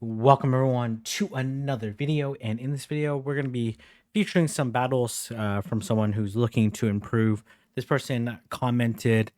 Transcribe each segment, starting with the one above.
Welcome everyone to another video, and in this video we're going to be featuring some battles from someone who's looking to improve. This person commented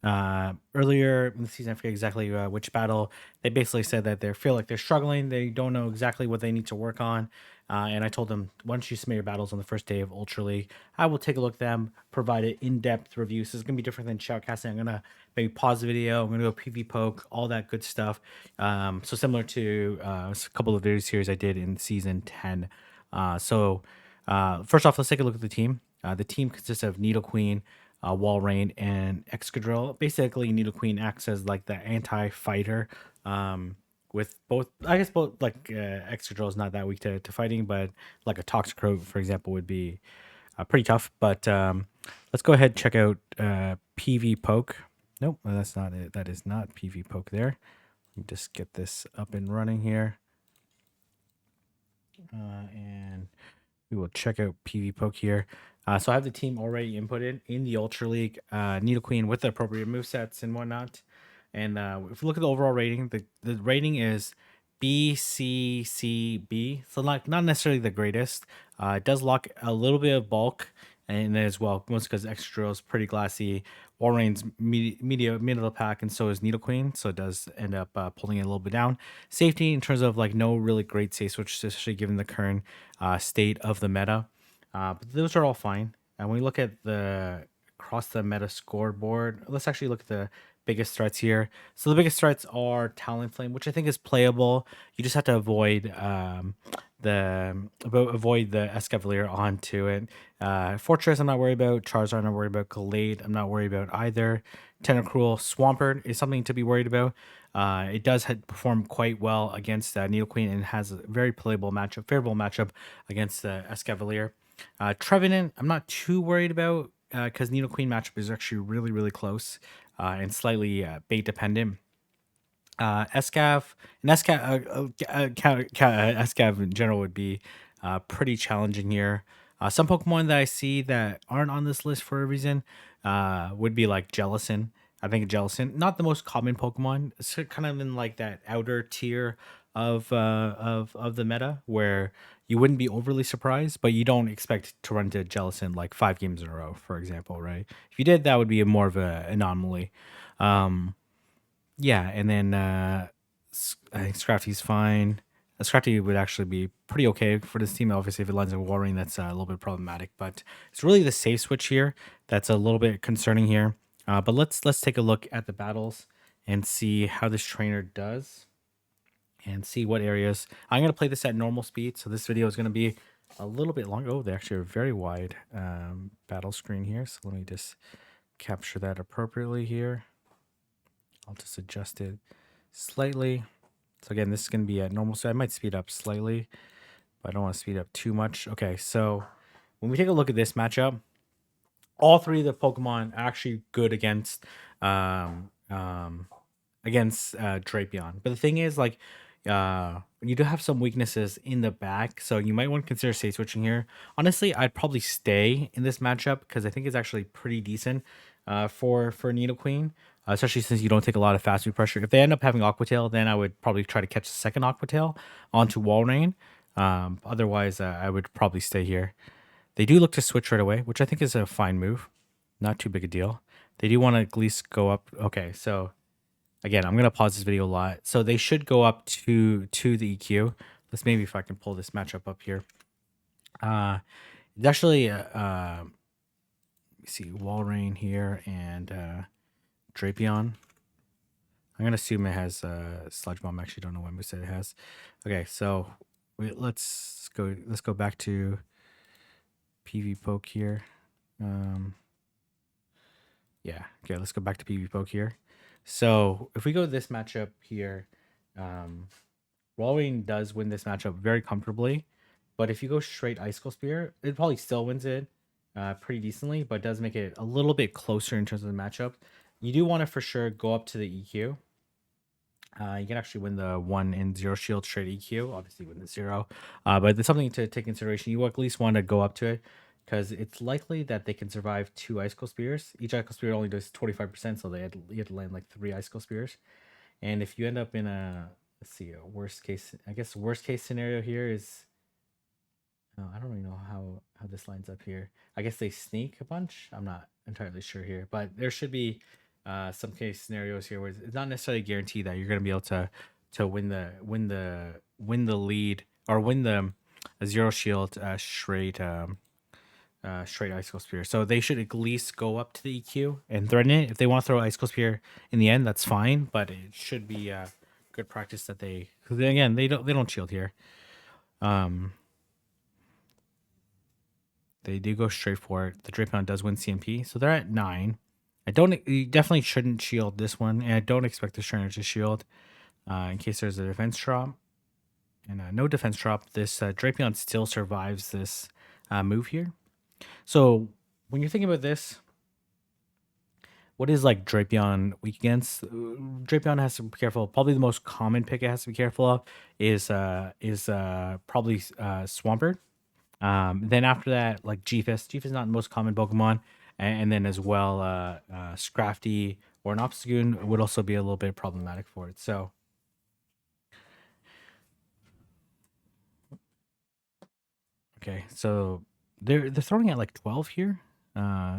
earlier in the season, I forget exactly which battle. They basically said that they feel like they're struggling, they don't know exactly what they need to work on, and I told them, why don't you submit your battles on the first day of Ultra League? I will take a look at them, provide an in-depth review. So it's going to be different than shoutcasting. I'm going to maybe pause the video, I'm going to go PV poke, all that good stuff. So similar to a couple of video series I did in season 10. First off, let's take a look at the team. The team consists of Nidoqueen, Walrein, and Excadrill. Basically, Nidoqueen acts as like the anti-fighter. With both, I guess both, like Excadrill is not that weak to fighting, but like a Toxicroak, for example, would be pretty tough. But let's go ahead and check out PV Poke. Nope, that's not it. That is not PV Poke there. Let me just get this up and running here. And we will check out PV Poke here. So I have the team already inputted in the Ultra League. Nidoqueen with the appropriate movesets and whatnot. And if you look at the overall rating, the rating is B, C, C, B. So not necessarily the greatest. It does lock a little bit of bulk, and as well, most because Extra is pretty glassy. Walrein's middle of the pack, and so is Nidoqueen, so it does end up pulling it a little bit down. Safety in terms of like no really great safe switch, especially given the current state of the meta. But those are all fine. And when we look at the across the meta scoreboard, let's actually look at the biggest threats here. So the biggest threats are Talonflame, which I think is playable. You just have to avoid the Escavalier onto it. Fortress, I'm not worried about. Charizard, I'm not worried about. Glade, I'm not worried about either. Tentacruel, Swampert is something to be worried about. It does perform quite well against Nidoqueen and has a very favorable matchup against the Escavalier. Trevenant, I'm not too worried about because Nidoqueen matchup is actually really close and slightly bait dependent. Escav and Escav in general would be pretty challenging here. Some Pokemon that I see that aren't on this list for a reason would be like Jellicent. I think Jellicent, not the most common Pokemon, it's kind of in like that outer tier of the meta where you wouldn't be overly surprised, but you don't expect to run to Jellicent like 5 games in a row, for example, right? If you did, that would be more of an anomaly. Yeah, and then I think Scrafty's fine. Scrafty would actually be pretty okay for this team. Obviously, if it lands in Warring, that's a little bit problematic. But it's really the safe switch here that's a little bit concerning here. But let's take a look at the battles and see how this trainer does, and see what areas. I'm gonna play this at normal speed, so this video is gonna be a little bit longer. Oh, they actually are very wide battle screen here. So let me just capture that appropriately here. I'll just adjust it slightly. So again, this is going to be at normal, so I might speed up slightly, but I don't want to speed up too much. Okay, so when we take a look at this matchup, all three of the Pokemon are actually good against Drapion. But the thing is, like, you do have some weaknesses in the back, so you might want to consider safe switching here. Honestly, I'd probably stay in this matchup because I think it's actually pretty decent for Nidoqueen. Especially since you don't take a lot of fast move pressure. If they end up having Aqua Tail, then I would probably try to catch the second Aqua Tail onto Walrein. Otherwise, I would probably stay here. They do look to switch right away, which I think is a fine move. Not too big a deal. They do want to at least go up. Okay, so again, I'm going to pause this video a lot. So they should go up to the EQ. Let's maybe if I can pull this matchup up here. It's actually, let me see, Walrein here and Drapion. I'm gonna assume it has Sludge Bomb. Actually, don't know what moveset it has. Okay, so let's go back to PV Poke here. Yeah, okay, let's go back to PV Poke here. So if we go to this matchup here, Walrein does win this matchup very comfortably. But if you go straight Icicle Spear, it probably still wins it pretty decently, but does make it a little bit closer in terms of the matchup. You do want to for sure go up to the EQ. You can actually win the 1 and 0 shield straight EQ. Obviously, win the 0. But there's something to take consideration. You at least want to go up to it because it's likely that they can survive 2 Icicle Spears. Each Icicle Spear only does 25%, so you have to land like 3 Icicle Spears. And if you end up in a let's see. A worst case, I guess worst case scenario here is I don't really know how this lines up here. I guess they sneak a bunch. I'm not entirely sure here, but there should be some case scenarios here where it's not necessarily guaranteed that you're going to be able to win the lead or win the zero shield straight icicle spear. So they should at least go up to the EQ and threaten it. If they want to throw icicle spear in the end, that's fine, but it should be good practice that they, 'cause again, they don't shield here. They do go straight for it. The Drapion does win CMP, so they're at 9. You definitely shouldn't shield this one, and I don't expect the trainer to shield in case there's a defense drop. And no defense drop. This Drapion still survives this move here. So when you're thinking about this, what is like Drapion weak against? Drapion has to be careful. Probably the most common pick it has to be careful of is probably Swampert. Then after that, like G-Fist. G-Fist is not the most common Pokemon. And then as well, Scrafty or an Obstagoon would also be a little bit problematic for it. So, okay. So they're throwing at like 12 here.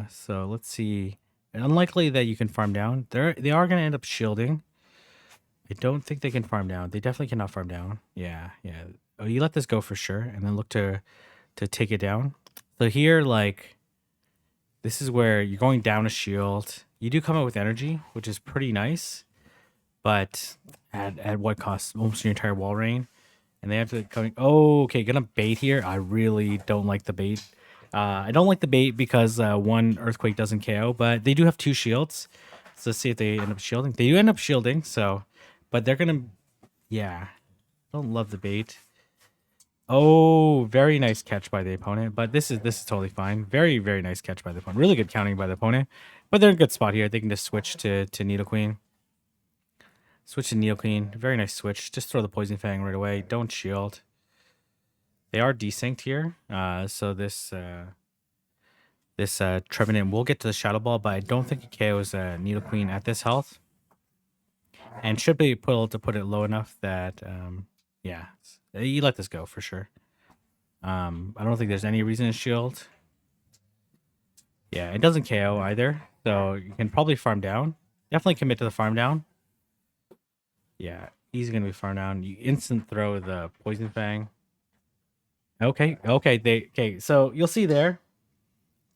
So let's see. Unlikely that you can farm down. They are going to end up shielding. I don't think they can farm down. They definitely cannot farm down. Yeah, yeah. Oh, you let this go for sure, and then look to take it down. So here, like, this is where you're going down a shield. You do come out with energy, which is pretty nice, but at what cost? Almost your entire wall rain. And they have to come. Oh, okay, gonna bait here. I really don't like the bait. I don't like the bait because one Earthquake doesn't KO, but they do have 2 shields. So let's see if they end up shielding. They do end up shielding, so, but they're gonna, yeah. Don't love the bait. Oh, very nice catch by the opponent, but this is totally fine. Very, very nice catch by the opponent. Really good counting by the opponent, but they're in a good spot here. They can just switch to Nidoqueen. Switch to Nidoqueen. Very nice switch. Just throw the Poison Fang right away. Don't shield. They are desynced here, so this Trevenant will get to the Shadow Ball, but I don't think it KOs Nidoqueen at this health, and should be able to put it low enough that yeah, you let this go for sure. I don't think there's any reason to shield. Yeah, it doesn't KO either, so you can probably farm down. Definitely commit to the farm down. Yeah, he's gonna be farm down. You instant throw the Poison Fang. Okay. So you'll see there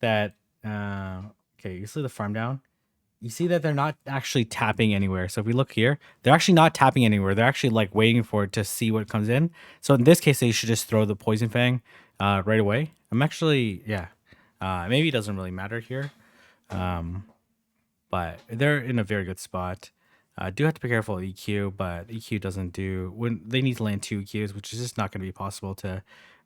that okay, you see the farm down. You see that they're not actually tapping anywhere. So if we look here, they're actually not tapping anywhere. They're actually like waiting for it to see what comes in. So in this case, they should just throw the Poison Fang right away. I'm actually, yeah. Maybe it doesn't really matter here. But they're in a very good spot. Do have to be careful of EQ, but EQ doesn't do, when they need to land 2 EQs, which is just not going to be possible to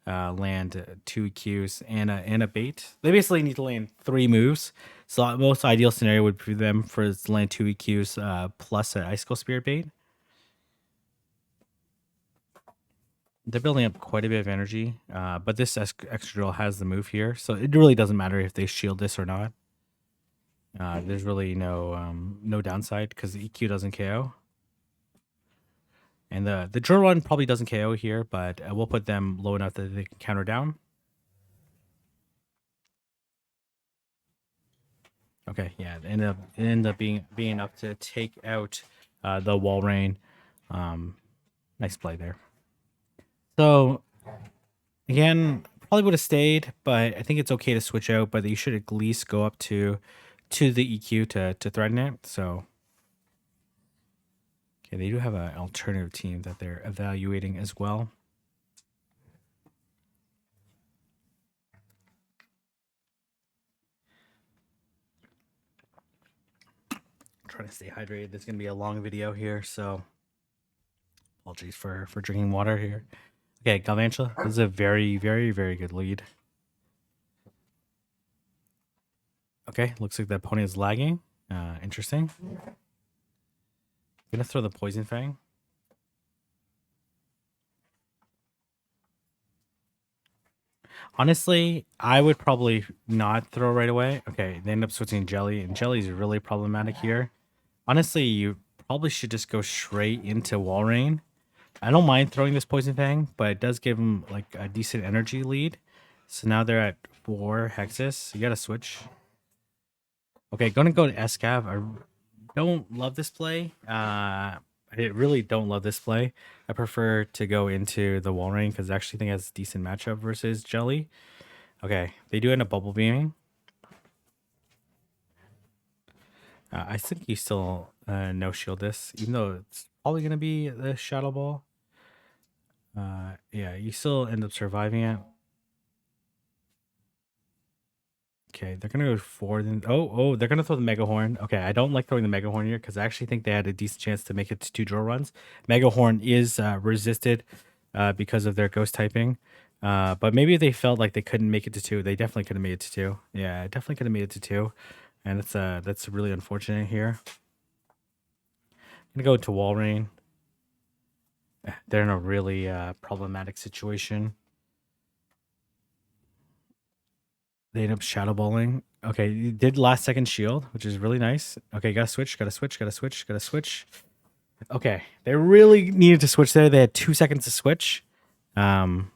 land 2 EQs and a bait. They basically need to land 3 moves. So the most ideal scenario would be them for to land 2 EQs plus an Icicle Spirit bait. They're building up quite a bit of energy, but this extra drill has the move here, so it really doesn't matter if they shield this or not. There's really no downside because the EQ doesn't KO. And the drill run probably doesn't KO here, but we'll put them low enough that they can counter down. Okay, yeah, it ended up being enough to take out the wall rain. Nice play there. So again, probably would have stayed, but I think it's okay to switch out. But you should at least go up to the EQ to threaten it. So okay, they do have an alternative team that they're evaluating as well. Trying to stay hydrated. There's gonna be a long video here, so apologies for drinking water here. Okay, Galvantula, this is a very, very, very good lead. Okay, looks like the opponent is lagging. Interesting. I'm gonna throw the Poison Fang. Honestly, I would probably not throw right away. Okay, they end up switching Jelly, and Jelly is really problematic here. Honestly, you probably should just go straight into Wall Rain. I don't mind throwing this Poison Fang, but it does give them like a decent energy lead. So now they're at 4 hexes. You gotta switch. Okay, gonna go to Escav. I don't love this play. I really don't love this play. I prefer to go into the Wall Ring because I actually think it has a decent matchup versus Jelly. Okay, they do end up bubble beaming. I think you still no shield this, even though it's probably gonna be the Shadow Ball. Yeah, you still end up surviving it. Okay, they're gonna go forward and they're gonna throw the Mega Horn. Okay, I don't like throwing the Mega Horn here because I actually think they had a decent chance to make it to 2 draw runs. Mega Horn is resisted because of their ghost typing. But maybe if they felt like they couldn't make it to 2, they definitely could have made it to 2. Yeah, definitely could have made it to 2. And that's really unfortunate here. I'm gonna go to Wall Rain. They're in a really problematic situation. They end up shadow balling. Okay, you did last second shield, which is really nice. Okay, gotta switch, gotta switch, gotta switch, gotta switch. Okay, they really needed to switch there. They had 2 seconds to switch. Gonna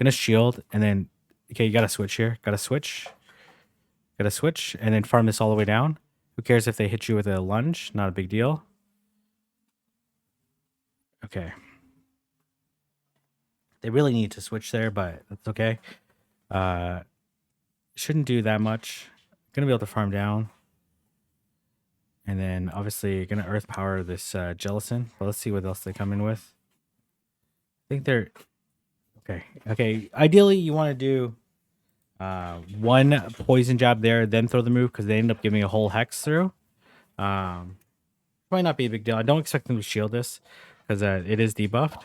shield, and then okay, you gotta switch here. Gotta switch, and then farm this all the way down. Who cares if they hit you with a lunge? Not a big deal. Okay. They really need to switch there, but that's okay. Shouldn't do that much. Gonna be able to farm down. And then obviously gonna earth power this Jellicent. Well, let's see what else they come in with. I think they're okay. Okay. Ideally you want to do one poison jab there, then throw the move because they end up giving a whole hex through. Might not be a big deal. I don't expect them to shield this because it is debuffed.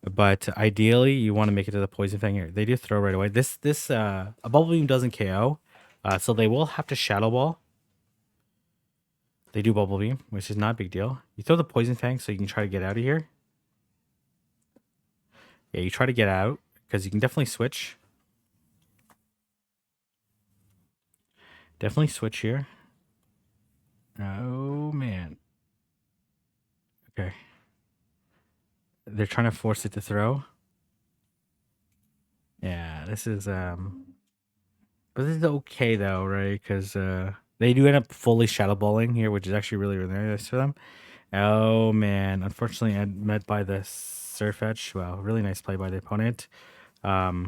But ideally, you want to make it to the poison fang here. They do throw right away. This a bubble beam doesn't KO, so they will have to shadow ball. They do bubble beam, which is not a big deal. You throw the poison fang so you can try to get out of here. Yeah, you try to get out because you can definitely switch. Definitely switch here. Oh man. Okay. They're trying to force it to throw. Yeah, this is but this is okay though, right? Because they do end up fully shadow balling here, which is actually really, really nice for them. Oh man, unfortunately, I met by the Surf Edge. Wow, really nice play by the opponent. Yeah,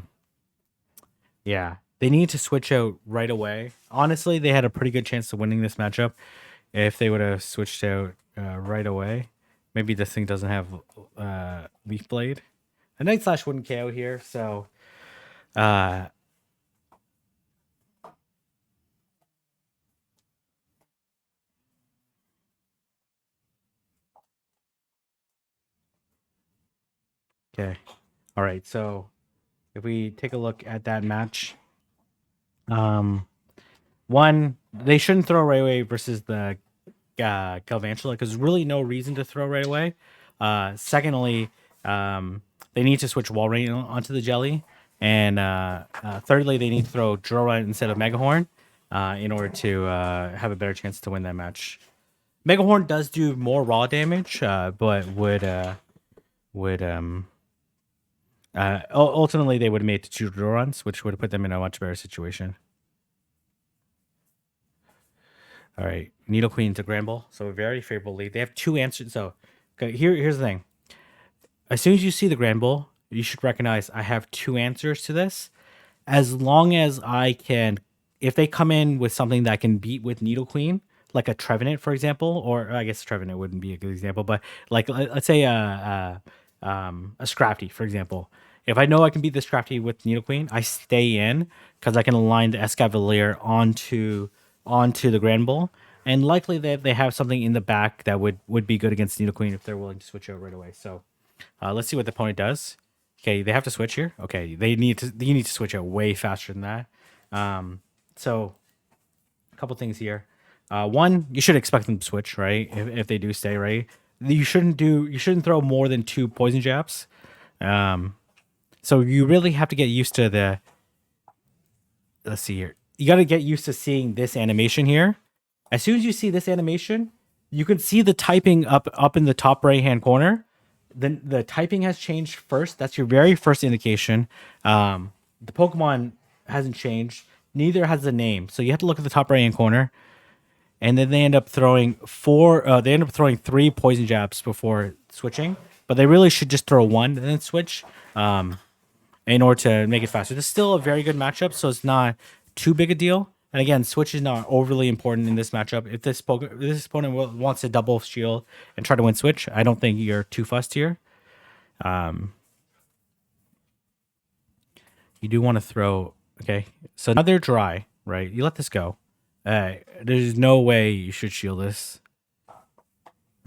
they need to switch out right away. Honestly, they had a pretty good chance of winning this matchup if they would have switched out right away. Maybe this thing doesn't have Leaf Blade. A Night Slash wouldn't KO here, so okay. All right, so if we take a look at that match, one, they shouldn't throw right away versus the Galvantula because there's really no reason to throw right away. Secondly, they need to switch Wall Rain onto the Jelly. And thirdly, they need to throw Droid instead of Megahorn in order to have a better chance to win that match. Megahorn does do more raw damage, but would ultimately they would have made it to 2 draw runs, which would have put them in a much better situation. All right, Needle Queen to Granbull, so a very favorable lead. They have 2 answers. So, okay, here's the thing. As soon as you see the Granbull, you should recognize I have 2 answers to this. As long as I can, if they come in with something that I can beat with Needle Queen, like a Trevenant, for example, or I guess Trevenant wouldn't be a good example, but like let's say a Scrafty, for example. If I know I can beat the Scrafty with Needle Queen, I stay in because I can align the Escavalier onto the Granbull, and likely they have something in the back that would be good against Needle Queen if they're willing to switch out right away. So let's see what the opponent does. Okay, they have to switch here. Okay, you need to switch out way faster than that. So a couple things here. One, you should expect them to switch, right? If they do stay, right? You shouldn't throw more than 2 poison jabs. So you really have to get used to the. Let's see here. You got to get used to seeing this animation here. As soon as you see this animation, you can see the typing up in the top right hand corner. the typing has changed first. That's your very first indication. The Pokemon hasn't changed. Neither has the name. So you have to look at the top right hand corner, and then they end up throwing four. They end up throwing three poison jabs before switching, but they really should just throw one and then switch. In order to make it faster. This is still a very good matchup, so it's not too big a deal. And again, switch is not overly important in this matchup. If this opponent wants to double shield and try to win switch, I don't think you're too fussed here. You do want to throw. Okay, so now they're dry, right? You let this go. There's no way you should shield this,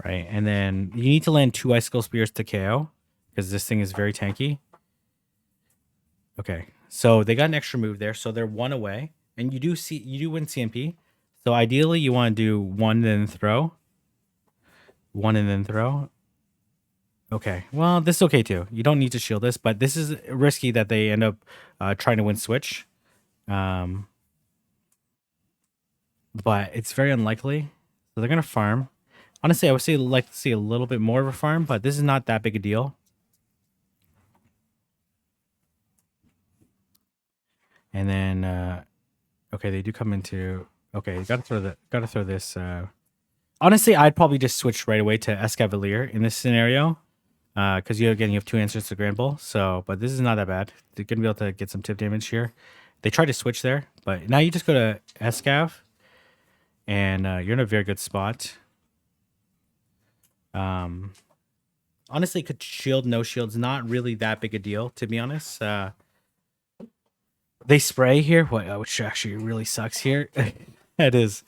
right? And then you need to land two icicle spears to KO because this thing is very tanky. Okay, so they got an extra move there, so they're one away, and you do win CMP. So ideally, you want to do one and then throw, one and then throw. Okay, well this is okay too. You don't need to shield this, but this is risky that they end up trying to win switch. But it's very unlikely. So they're gonna farm. Honestly, I would say like to see a little bit more of a farm, but this is not that big a deal. And then, okay, they do come into. Okay, you gotta throw this. Honestly, I'd probably just switch right away to Escavalier in this scenario, because you have two answers to Grand Bull. So, but this is not that bad. They're gonna be able to get some tip damage here. They tried to switch there, but now you just go to Escav, and you're in a very good spot. Honestly, could shield, no shield's not really that big a deal, to be honest. They spray here, which actually really sucks here. It is.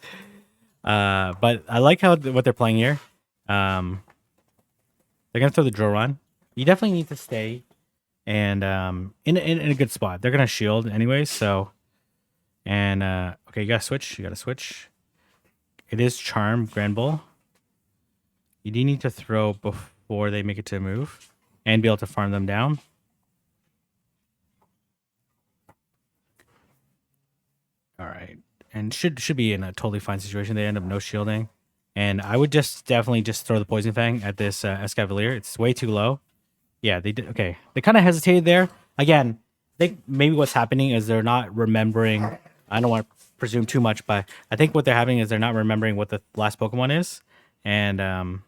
But I like what they're playing here. They're gonna throw the drill run. You definitely need to stay and in a good spot. They're gonna shield anyway. So and okay, you gotta switch. It is charm Grand Bull. You do need to throw before they make it to move and be able to farm them down. All right, and should be in a totally fine situation. They end up no shielding, and I would definitely just throw the poison fang at this Escavalier. It's way too low. Yeah, they did. Okay, they kind of hesitated there. Again, I think maybe what's happening is they're not remembering. I don't want to presume too much, but I think what they're having is they're not remembering what the last Pokemon is, and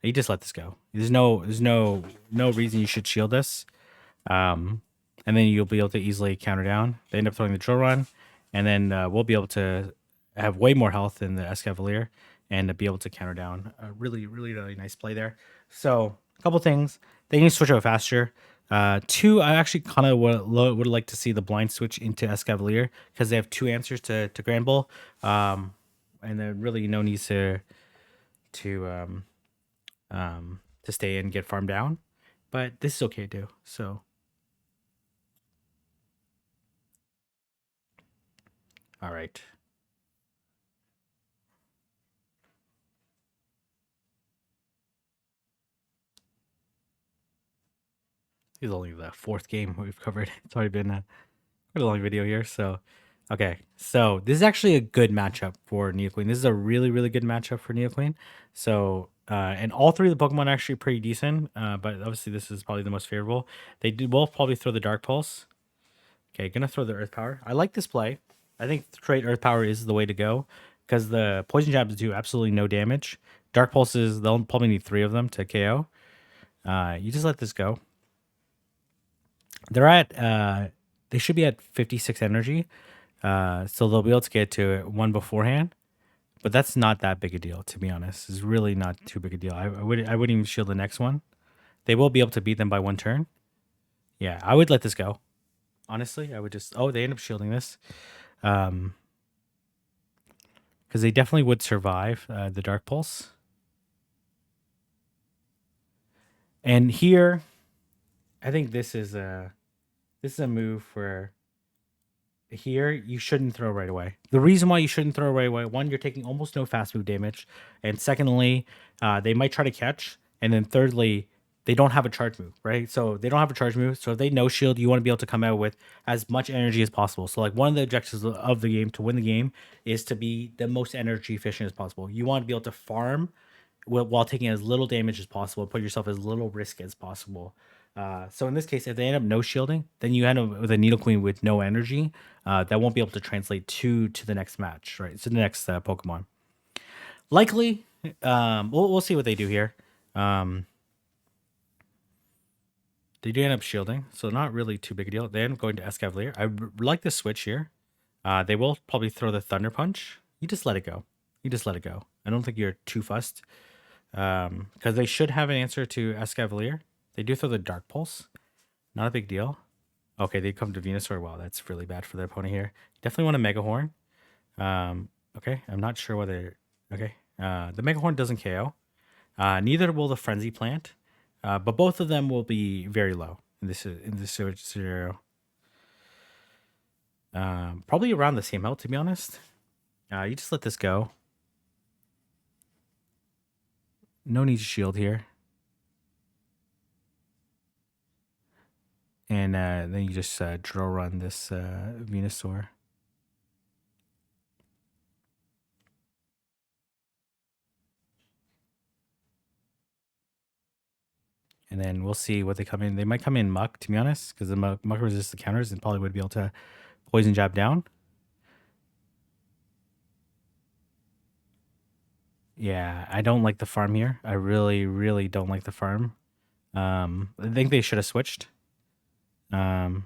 you just let this go. There's no reason you should shield this, and then you'll be able to easily counter down. They end up throwing the drill run. And then we'll be able to have way more health than the Escavalier and to be able to counter down. A really, really, really nice play there. So a couple things. They need to switch out faster. Two, I actually kind of would like to see the blind switch into Escavalier because they have two answers to Grand Bull. And then really no need to stay and get farmed down. But this is okay too. So all right. This is only the fourth game we've covered. It's already been quite a long video here. So, okay. So this is actually a good matchup for Neoqueen. This is a really, really good matchup for Neoqueen. So, and all three of the Pokemon are actually pretty decent. But obviously this is probably the most favorable. They do both probably throw the Dark Pulse. Okay, gonna throw the Earth Power. I like this play. I think trade Earth Power is the way to go because the Poison Jabs do absolutely no damage. Dark Pulses, they'll probably need 3 of them to KO. You just let this go. They're at, they should be at 56 energy. So they'll be able to get to one beforehand. But that's not that big a deal, to be honest. It's really not too big a deal. I wouldn't even shield the next one. They will be able to beat them by 1 turn. Yeah, I would let this go. Honestly, I would just... Oh, they end up shielding this. Because they definitely would survive the Dark Pulse. And here, I think this is a move where here you shouldn't throw right away. The reason why you shouldn't throw right away, one, you're taking almost no fast move damage, and secondly, they might try to catch, and then thirdly, they don't have a charge move, right? So they don't have a charge move. So if they no shield, you want to be able to come out with as much energy as possible. So like one of the objectives of the game to win the game is to be the most energy efficient as possible. You want to be able to farm while taking as little damage as possible, put yourself as little risk as possible. So in this case, if they end up no shielding, then you end up with a Needle Queen with no energy. That won't be able to translate to the next match, right? So the next Pokemon. Likely, we'll see what they do here. Um, they do end up shielding, so not really too big a deal. They end up going to Escavalier. Like the switch here. They will probably throw the Thunder Punch. You just let it go. You just let it go. I don't think you're too fussed. Because they should have an answer to Escavalier. They do throw the Dark Pulse. Not a big deal. Okay, they come to Venusaur. Wow, that's really bad for their opponent here. Definitely want a Mega Horn. Okay, I'm not sure whether... Okay, the Mega Horn doesn't KO. Neither will the Frenzy Plant. But both of them will be very low in this scenario. Probably around the same health, to be honest. You just let this go. No need to shield here. And then you just drill run this Venusaur. And then we'll see what they come in. They might come in Muck, to be honest, because the Muck resists the counters and probably would be able to Poison Jab down. Yeah, I don't like the farm here. I really, really don't like the farm. I think they should have switched. They're gonna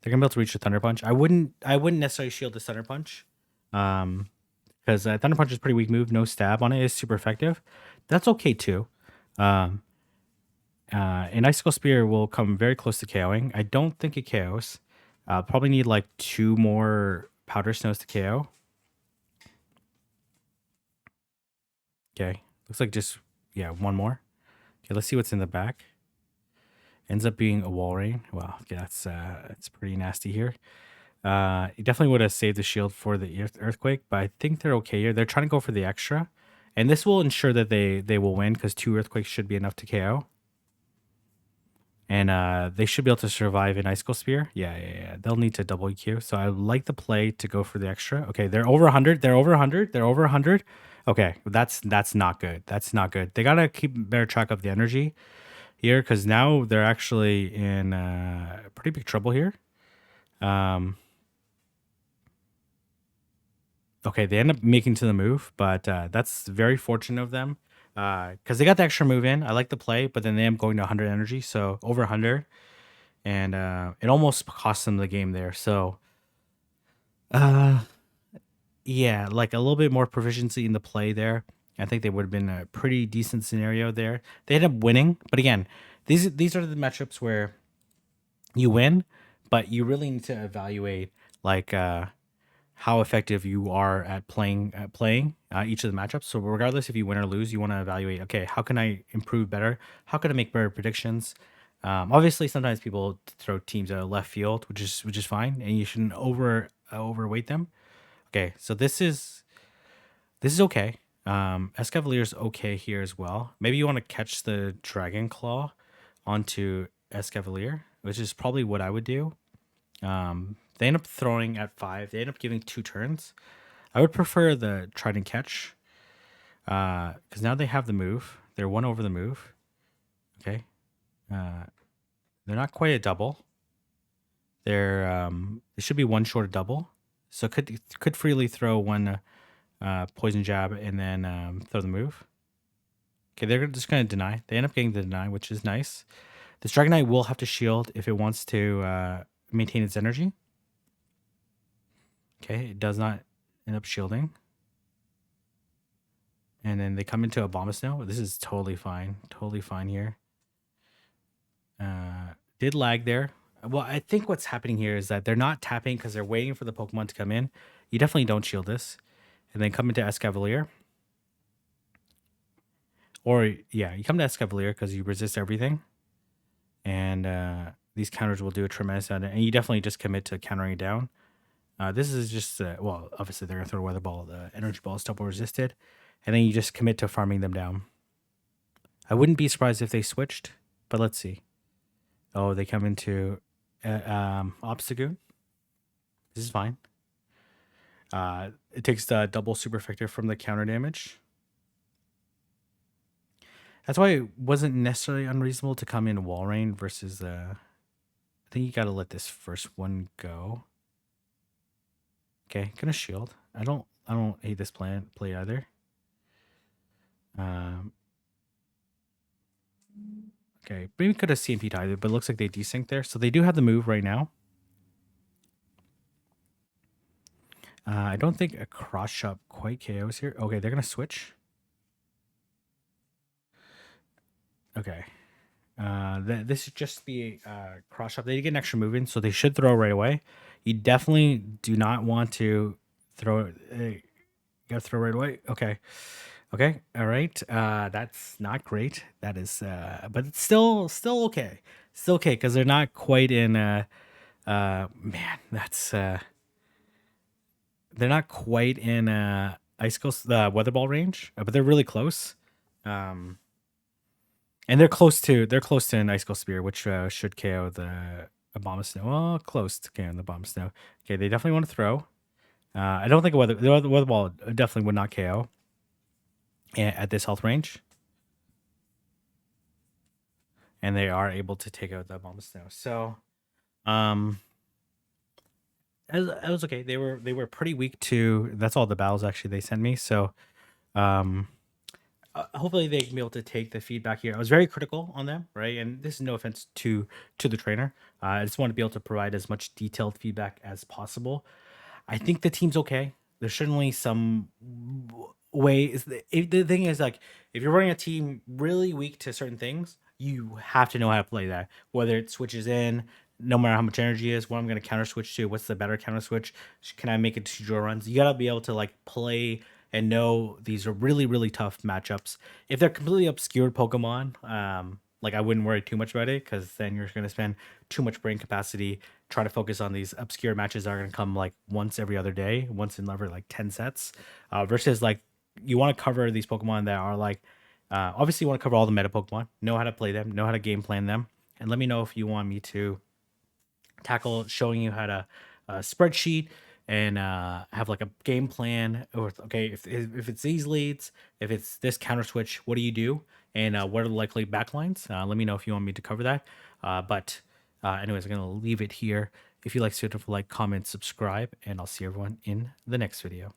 be able to reach the Thunder Punch. I wouldn't necessarily shield the Thunder Punch. Because Thunder Punch is a pretty weak move. No stab on it is super effective. That's okay too. An Icicle Spear will come very close to KOing. I don't think it KOs. Probably need like 2 more Powder Snows to KO. Okay, looks like just, yeah, 1 more. Okay, let's see what's in the back. Ends up being a Wall Rain. Wow, okay, that's pretty nasty here. You definitely would have saved the shield for the Earthquake, but I think they're okay here. They're trying to go for the extra, and this will ensure that they will win because 2 Earthquakes should be enough to KO. And they should be able to survive an Icicle Spear. Yeah. They'll need to double EQ. So I like the play to go for the extra. Okay, they're over 100. They're over 100. They're over 100. Okay, that's not good. That's not good. They got to keep better track of the energy here because now they're actually in pretty big trouble here. Okay, they end up making to the move, but that's very fortunate of them because they got the extra move in. I like the play, but then they end up going to 100 energy, so over 100. And it almost cost them the game there. So, yeah, like a little bit more proficiency in the play there. I think they would have been a pretty decent scenario there. They ended up winning, but again, these are the matchups where you win, but you really need to evaluate like how effective you are at playing each of the matchups. So regardless if you win or lose, you want to evaluate, okay, how can I improve better? How can I make better predictions? Obviously, sometimes people throw teams out of left field, which is fine, and you shouldn't overweight them. Okay, so this is okay. Escavalier's okay here as well. Maybe you want to catch the Dragon Claw onto Escavalier, which is probably what I would do. They end up throwing at 5. They end up giving 2 turns. I would prefer the try and catch because now they have the move. They're 1 over the move. Okay. They're not quite a double. They should be 1 short of double. So could freely throw 1 poison jab and then throw the move. Okay, they're just going to deny. They end up getting the deny, which is nice. This Dragonite will have to shield if it wants to maintain its energy. Okay, it does not end up shielding. And then they come into Abomasnow. This is totally fine. Totally fine here. Did lag there. Well, I think what's happening here is that they're not tapping because they're waiting for the Pokemon to come in. You definitely don't shield this. And then come into Escavalier. Or, yeah, you come to Escavalier because you resist everything. And these counters will do a tremendous amount. And you definitely just commit to countering it down. This is just, well, obviously they're going to throw a Weather Ball. The Energy Ball is double resisted. And then you just commit to farming them down. I wouldn't be surprised if they switched, but let's see. Oh, they come into Obstagoon. This is fine. It takes the double super effective from the counter damage. That's why it wasn't necessarily unreasonable to come in wall rain versus. I think you got to let this first one go. Okay, gonna shield. I don't hate this play either. Um, okay, maybe could have CMP'd either, but it looks like they desync there, so they do have the move right now. I don't think a cross shot quite KOs here. Okay, they're gonna switch. Okay. This is just the cross shot. They get an extra move in, so they should throw right away. You definitely do not want to throw it. You gotta throw right away. Okay. Okay. All right. That's not great. That is but it's still okay. Still okay, because they're not quite in man, that's they're not quite in icicle weather ball range, but they're really close. Um And they're close to an icicle spear, which should KO the Abomasnow. Oh, close to KO the Abomasnow. Okay, they definitely want to throw. I don't think the weather ball definitely would not KO at this health range, and they are able to take out the Abomasnow. So, um, it was okay. They were pretty weak to. That's all the battles actually they sent me. So, um, hopefully they can be able to take the feedback here. I was very critical on them, right? And this is no offense to the trainer. I just want to be able to provide as much detailed feedback as possible. I think the team's okay. There's certainly some ways. The thing is, like, if you're running a team really weak to certain things, you have to know how to play that. Whether it switches in, no matter how much energy is, what I'm going to counter switch to, what's the better counter switch? Can I make it to draw runs? You got to be able to like play and know these are really tough matchups. If they're completely obscured Pokemon, like I wouldn't worry too much about it, because then you're going to spend too much brain capacity try to focus on these obscure matches that are going to come like once every other day, once in every like 10 sets, versus like you want to cover these Pokemon that are like, obviously you want to cover all the meta Pokemon, know how to play them, know how to game plan them, and let me know if you want me to tackle showing you how to spreadsheet and have like a game plan, or okay, if it's these leads, if it's this counter switch, what do you do, and what are the likely backlines? Let me know if you want me to cover that. But anyways, I'm gonna leave it here. If you like, comment, subscribe, and I'll see everyone in the next video.